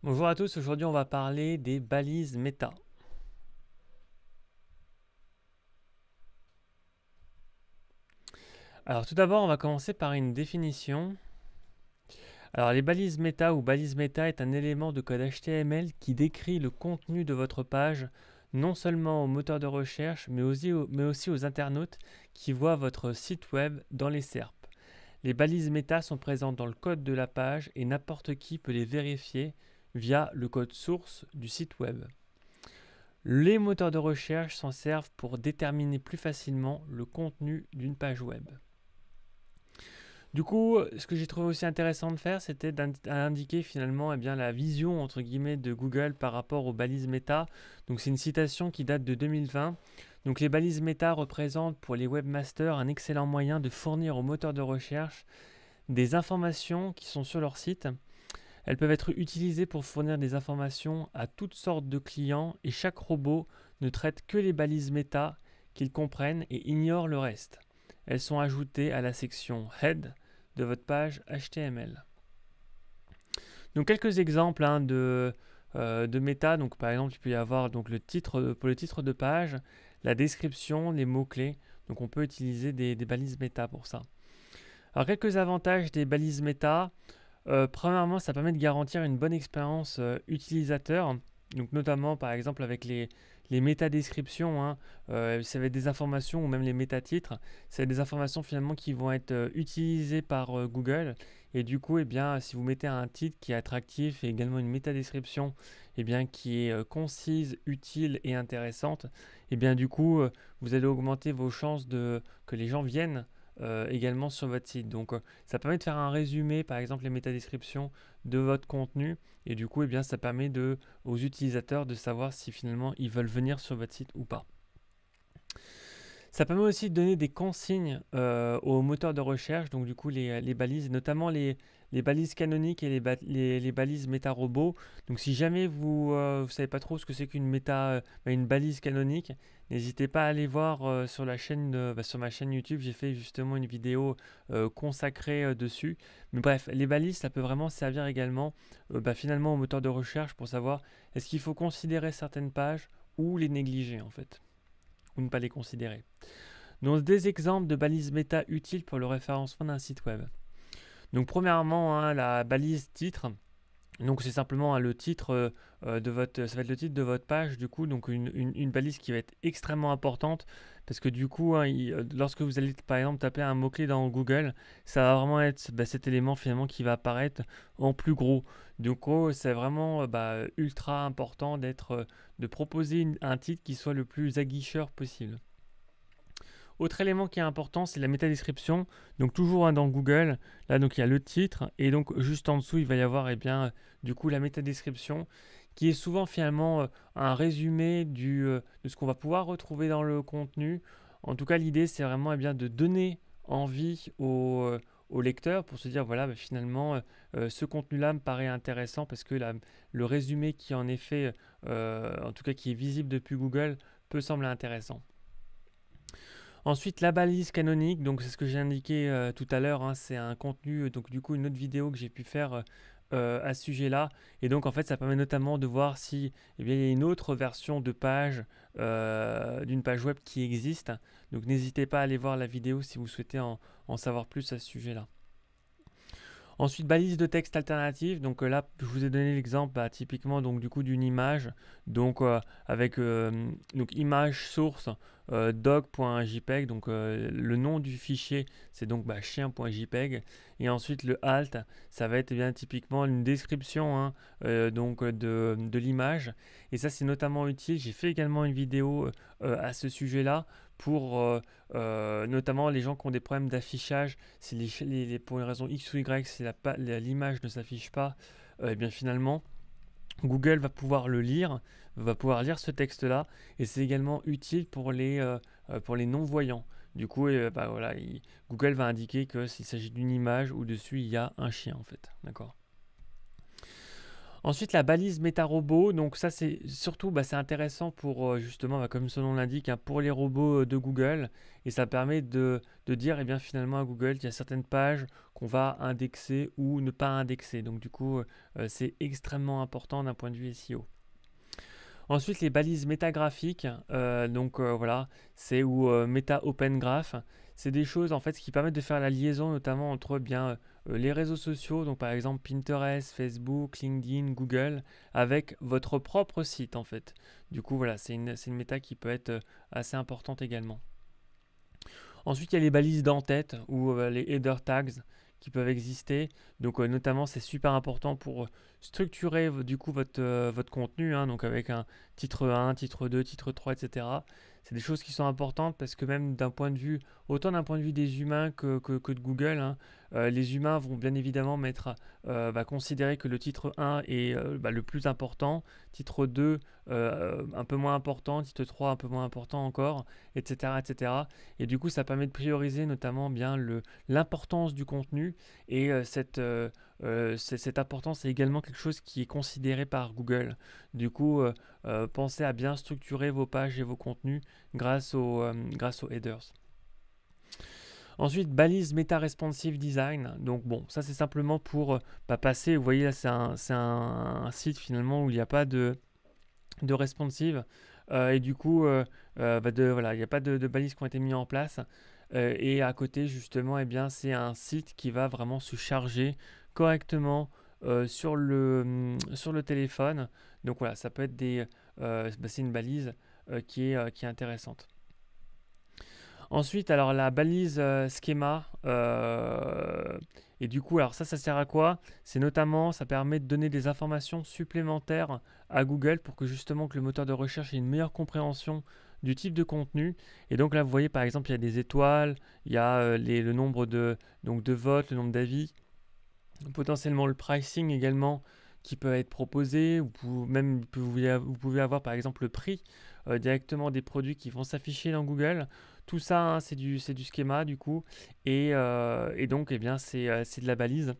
Bonjour à tous, aujourd'hui on va parler des balises méta. Alors tout d'abord on va commencer par une définition. Alors les balises méta ou balises méta est un élément de code HTML qui décrit le contenu de votre page non seulement au moteur de recherche mais aussi aux internautes qui voient votre site web dans les SERP. Les balises méta sont présentes dans le code de la page et n'importe qui peut les vérifier via le code source du site web. Les moteurs de recherche s'en servent pour déterminer plus facilement le contenu d'une page web. Du coup, ce que j'ai trouvé aussi intéressant de faire, c'était d'indiquer finalement la vision entre guillemets de Google par rapport aux balises méta. Donc c'est une citation qui date de 2020. Donc les balises méta représentent pour les webmasters un excellent moyen de fournir aux moteurs de recherche des informations qui sont sur leur site. Elles peuvent être utilisées pour fournir des informations à toutes sortes de clients et chaque robot ne traite que les balises méta qu'ils comprennent et ignore le reste. Elles sont ajoutées à la section Head de votre page HTML. Donc quelques exemples de méta. Donc par exemple, il peut y avoir donc le titre pour le titre de page, la description, les mots-clés. Donc on peut utiliser des balises méta pour ça. Alors quelques avantages des balises méta. Premièrement, ça permet de garantir une bonne expérience utilisateur, donc notamment par exemple avec les métadescriptions, hein, ça va être des informations ou même les métatitres, c'est des informations finalement qui vont être utilisées par Google et du coup, eh bien, si vous mettez un titre qui est attractif et également une métadescription qui est concise, utile et intéressante, eh bien, du coup, vous allez augmenter vos chances que les gens viennent également sur votre site. Donc ça permet de faire un résumé, par exemple les métadescriptions de votre contenu et du coup ça permet aux utilisateurs de savoir si finalement ils veulent venir sur votre site ou pas. Ça permet aussi de donner des consignes aux moteurs de recherche, donc du coup les balises, notamment les balises canoniques et les balises méta-robots. Donc si jamais vous ne savez pas trop ce que c'est une balise canonique, n'hésitez pas à aller voir sur la chaîne, sur ma chaîne YouTube, j'ai fait justement une vidéo consacrée dessus. Mais bref, les balises, ça peut vraiment servir également finalement aux moteurs de recherche pour savoir est-ce qu'il faut considérer certaines pages ou les négliger en fait, ou ne pas les considérer. Donc des exemples de balises méta utiles pour le référencement d'un site web. Donc premièrement, hein, la balise titre. Donc c'est simplement le titre de votre, ça va être le titre de votre page du coup, donc une balise qui va être extrêmement importante parce que du coup, hein, lorsque vous allez par exemple taper un mot-clé dans Google, ça va vraiment être cet élément finalement qui va apparaître en plus gros. Du coup, c'est vraiment ultra important de proposer un titre qui soit le plus aguicheur possible. Autre élément qui est important, c'est la métadescription. Donc toujours hein, dans Google, là donc il y a le titre et donc juste en dessous il va y avoir du coup la métadescription qui est souvent finalement un résumé de ce qu'on va pouvoir retrouver dans le contenu. En tout cas l'idée c'est vraiment de donner envie au lecteur pour se dire voilà finalement ce contenu-là me paraît intéressant parce que le résumé qui en est fait, en tout cas qui est visible depuis Google, peut sembler intéressant. Ensuite, la balise canonique, donc c'est ce que j'ai indiqué tout à l'heure, hein, c'est un contenu, donc du coup une autre vidéo que j'ai pu faire à ce sujet-là. Et donc en fait, ça permet notamment de voir si il y a une autre version de page, d'une page web qui existe. Donc n'hésitez pas à aller voir la vidéo si vous souhaitez en savoir plus à ce sujet-là. Ensuite, balise de texte alternative. Donc là, je vous ai donné l'exemple typiquement donc du coup d'une image. Donc avec donc image source doc.jpg. Donc le nom du fichier, c'est donc chien.jpg. Et ensuite le alt, ça va être typiquement une description hein, de l'image. Et ça, c'est notamment utile. J'ai fait également une vidéo à ce sujet-là pour notamment les gens qui ont des problèmes d'affichage, si pour une raison X ou Y, si l'image ne s'affiche pas, et bien finalement, Google va pouvoir le lire, va pouvoir lire ce texte-là, et c'est également utile pour les non-voyants. Du coup, voilà, Google va indiquer que s'il s'agit d'une image où dessus il y a un chien en fait, d'accord. Ensuite, la balise méta-robot, donc ça c'est surtout c'est intéressant pour justement, comme son nom l'indique, hein, pour les robots de Google. Et ça permet de dire eh bien, finalement à Google qu'il y a certaines pages qu'on va indexer ou ne pas indexer. Donc du coup, c'est extrêmement important d'un point de vue SEO. Ensuite, les balises métagraphiques, voilà, c'est ou Meta Open Graph. C'est des choses en fait qui permettent de faire la liaison notamment entre les réseaux sociaux, donc par exemple Pinterest, Facebook, LinkedIn, Google, avec votre propre site en fait. Du coup, voilà, c'est une méta qui peut être assez importante également. Ensuite, il y a les balises d'en-tête ou les header tags qui peuvent exister. Donc, notamment, c'est super important pour structurer du coup votre contenu, hein, donc avec un titre 1, titre 2, titre 3, etc. C'est des choses qui sont importantes parce que même d'un point de vue, autant d'un point de vue des humains que de Google, hein, les humains vont bien évidemment considérer que le titre 1 est le plus important, titre 2 un peu moins important, titre 3 un peu moins important encore, etc., etc. Et du coup, ça permet de prioriser notamment bien l'importance du contenu et cette importance est également quelque chose qui est considéré par Google. Du coup, pensez à bien structurer vos pages et vos contenus grâce aux headers. Ensuite, balise Meta Responsive Design. Donc bon, ça c'est simplement pour passer. Vous voyez là, c'est un site finalement où il n'y a pas de responsive. Et du coup, voilà, il n'y a pas de balises qui ont été mises en place. Et à côté, justement, eh bien, c'est un site qui va vraiment se charger correctement sur le téléphone. Donc voilà, ça peut être c'est une balise qui est intéressante. Ensuite, alors la balise schéma, et du coup, alors ça sert à quoi? C'est notamment, ça permet de donner des informations supplémentaires à Google pour que justement que le moteur de recherche ait une meilleure compréhension du type de contenu. Et donc là, vous voyez par exemple, il y a des étoiles, il y a le nombre de votes, le nombre d'avis, potentiellement le pricing également qui peut être proposé, ou même vous pouvez avoir par exemple le prix directement des produits qui vont s'afficher dans Google. Tout ça, hein, c'est du schéma du coup, et donc eh bien, c'est de la balise.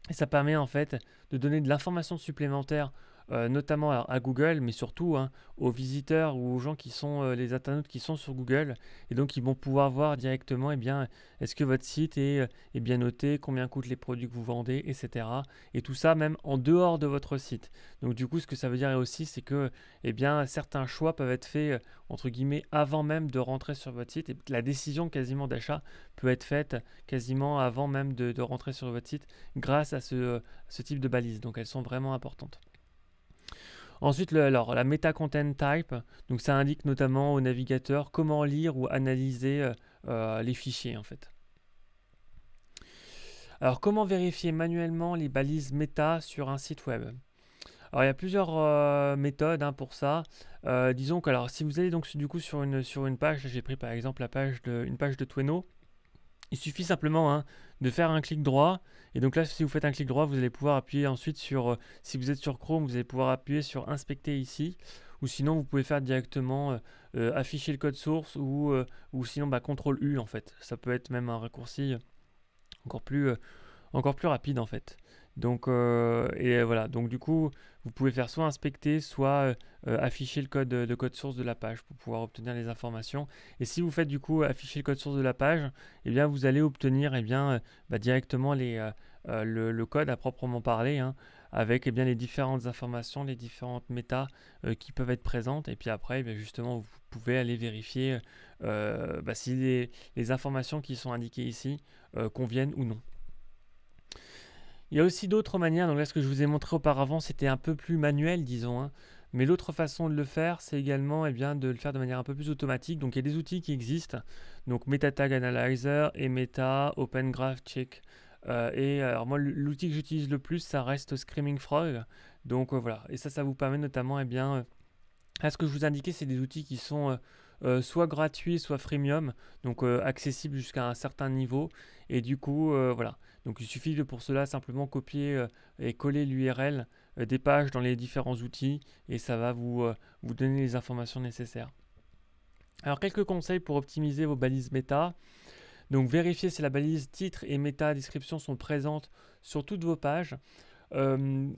Et ça permet en fait de donner de l'information supplémentaire, notamment à Google, mais surtout hein, aux visiteurs ou aux gens qui sont les internautes qui sont sur Google. Et donc ils vont pouvoir voir directement, eh bien, est-ce que votre site est bien noté, combien coûtent les produits que vous vendez, etc. Et tout ça même en dehors de votre site. Donc du coup, ce que ça veut dire aussi, c'est que eh bien, certains choix peuvent être faits, entre guillemets, avant même de rentrer sur votre site. Et la décision quasiment d'achat peut être faite quasiment avant même de rentrer sur votre site grâce à ce type de balises. Donc elles sont vraiment importantes. Ensuite, la Meta Content Type, donc ça indique notamment au navigateur comment lire ou analyser les fichiers en fait. Alors comment vérifier manuellement les balises méta sur un site web? Alors il y a plusieurs méthodes hein, pour ça. Disons que alors si vous allez donc du coup sur une page, j'ai pris par exemple une page de Tweno. Il suffit simplement hein, de faire un clic droit. Et donc là, si vous faites un clic droit, vous allez pouvoir appuyer ensuite sur, si vous êtes sur Chrome, vous allez pouvoir appuyer sur Inspecter ici. Ou sinon, vous pouvez faire directement afficher le code source ou sinon CTRL U en fait. Ça peut être même un raccourci encore plus rapide en fait. Donc, voilà. Donc du coup, vous pouvez faire soit inspecter, soit afficher le code source de la page pour pouvoir obtenir les informations. Et si vous faites du coup afficher le code source de la page, eh bien vous allez obtenir directement le code à proprement parler, hein, avec les différentes informations, les différentes méta qui peuvent être présentes. Et puis après, justement, vous pouvez aller vérifier si les informations qui sont indiquées ici conviennent ou non. Il y a aussi d'autres manières, donc là ce que je vous ai montré auparavant c'était un peu plus manuel disons, hein. Mais l'autre façon de le faire c'est également de le faire de manière un peu plus automatique. Donc il y a des outils qui existent, donc Meta Tag Analyzer et Meta Open Graph Check. Alors moi l'outil que j'utilise le plus ça reste Screaming Frog. Donc voilà, et ça vous permet notamment à ce que je vous indiquais, c'est des outils qui sont soit gratuits, soit freemium, donc accessibles jusqu'à un certain niveau. Et du coup, voilà. Donc il suffit pour cela simplement copier et coller l'URL des pages dans les différents outils et ça va vous donner les informations nécessaires. Alors quelques conseils pour optimiser vos balises méta. Donc vérifiez si la balise titre et méta description sont présentes sur toutes vos pages.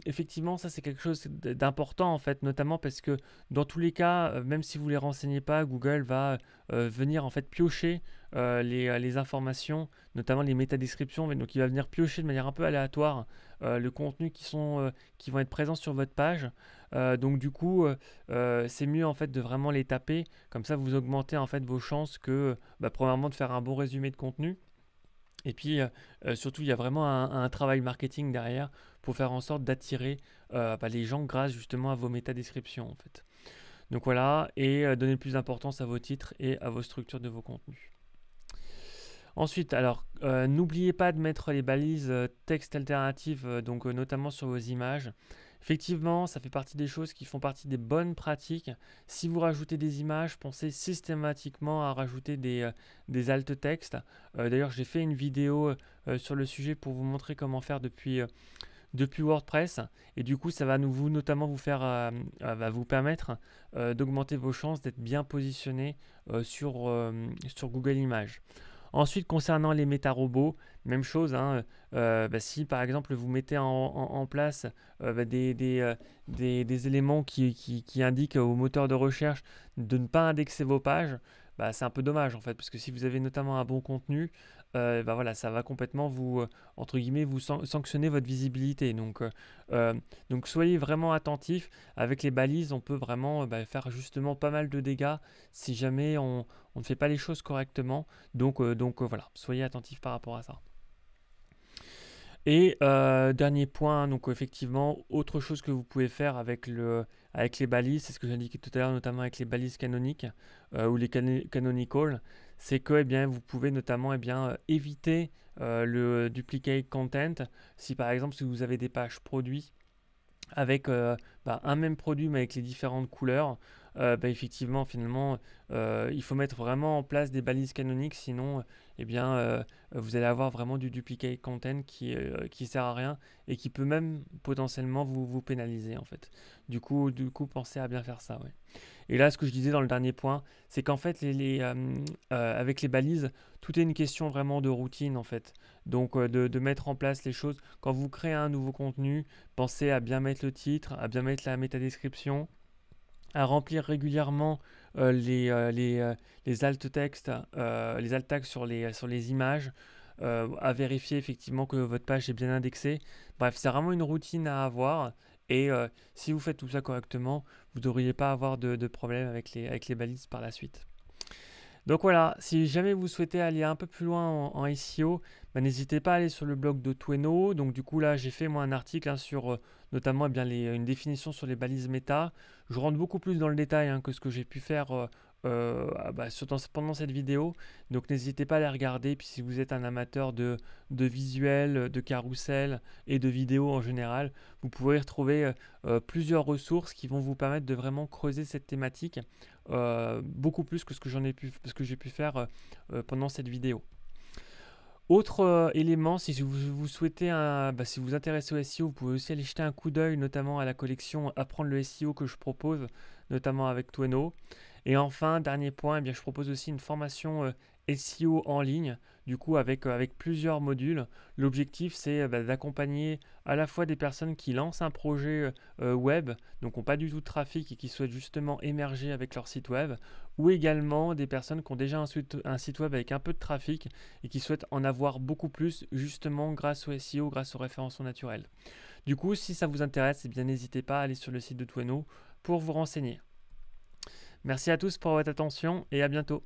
effectivement, ça c'est quelque chose d'important en fait, notamment parce que dans tous les cas, même si vous les renseignez pas, Google va venir en fait piocher les informations, notamment les métadescriptions, donc il va venir piocher de manière un peu aléatoire le contenu qui vont être présents sur votre page. Donc du coup, c'est mieux en fait de vraiment les taper, comme ça vous augmentez en fait vos chances que, premièrement, de faire un bon résumé de contenu. Et puis, surtout, il y a vraiment un travail marketing derrière pour faire en sorte d'attirer les gens grâce justement à vos métadescriptions en fait. Donc voilà, et donner plus d'importance à vos titres et à vos structures de vos contenus. Ensuite, alors, n'oubliez pas de mettre les balises texte alternatives, notamment sur vos images. Effectivement, ça fait partie des choses qui font partie des bonnes pratiques. Si vous rajoutez des images, pensez systématiquement à rajouter des alt textes. D'ailleurs, j'ai fait une vidéo sur le sujet pour vous montrer comment faire depuis WordPress. Et du coup, ça va notamment vous faire, va vous permettre d'augmenter vos chances d'être bien positionné sur Google Images. Ensuite, concernant les méta-robots, même chose, hein, si par exemple vous mettez en place des éléments qui indiquent au moteur de recherche de ne pas indexer vos pages, c'est un peu dommage en fait, parce que si vous avez notamment un bon contenu, voilà, ça va complètement entre guillemets, vous sanctionner votre visibilité. Donc soyez vraiment attentifs. Avec les balises, on peut vraiment faire justement pas mal de dégâts si jamais on ne fait pas les choses correctement. Donc voilà, soyez attentifs par rapport à ça. Et dernier point, donc effectivement, autre chose que vous pouvez faire avec les balises, c'est ce que j'indiquais tout à l'heure, notamment avec les balises canoniques ou les canonical, c'est que vous pouvez notamment éviter le duplicate content. Si par exemple, si vous avez des pages produits avec un même produit mais avec les différentes couleurs, effectivement, finalement, il faut mettre vraiment en place des balises canoniques, sinon, vous allez avoir vraiment du duplicate content qui sert à rien et qui peut même potentiellement vous pénaliser en fait. Du coup, pensez à bien faire ça. Ouais. Et là, ce que je disais dans le dernier point, c'est qu'en fait, avec les balises, tout est une question vraiment de routine en fait. Donc, de mettre en place les choses. Quand vous créez un nouveau contenu, pensez à bien mettre le titre, à bien mettre la métadescription, à remplir régulièrement les alt textes, les alt tags sur les images, à vérifier effectivement que votre page est bien indexée. Bref, c'est vraiment une routine à avoir. Et si vous faites tout ça correctement, vous ne devriez pas avoir de problème avec les balises par la suite. Donc voilà, si jamais vous souhaitez aller un peu plus loin en SEO, n'hésitez pas à aller sur le blog de Tweno. Donc du coup là, j'ai fait moi un article sur notamment une définition sur les balises méta. Je rentre beaucoup plus dans le détail que ce que j'ai pu faire pendant cette vidéo. Donc n'hésitez pas à les regarder. Puis si vous êtes un amateur de visuels, de carrousel et de vidéos en général, vous pourrez retrouver plusieurs ressources qui vont vous permettre de vraiment creuser cette thématique beaucoup plus que ce que j'ai pu faire pendant cette vidéo. Autre élément, si vous souhaitez, si vous vous intéressez au SEO, vous pouvez aussi aller jeter un coup d'œil, notamment à la collection Apprendre le SEO que je propose, notamment avec Tweno. Et enfin, dernier point, je propose aussi une formation SEO en ligne, du coup avec plusieurs modules. L'objectif, c'est d'accompagner à la fois des personnes qui lancent un projet web, donc n'ont pas du tout de trafic et qui souhaitent justement émerger avec leur site web, ou également des personnes qui ont déjà un site web avec un peu de trafic et qui souhaitent en avoir beaucoup plus justement grâce au SEO, grâce au référencement naturel. Du coup, si ça vous intéresse, n'hésitez pas à aller sur le site de Tweno pour vous renseigner. Merci à tous pour votre attention et à bientôt.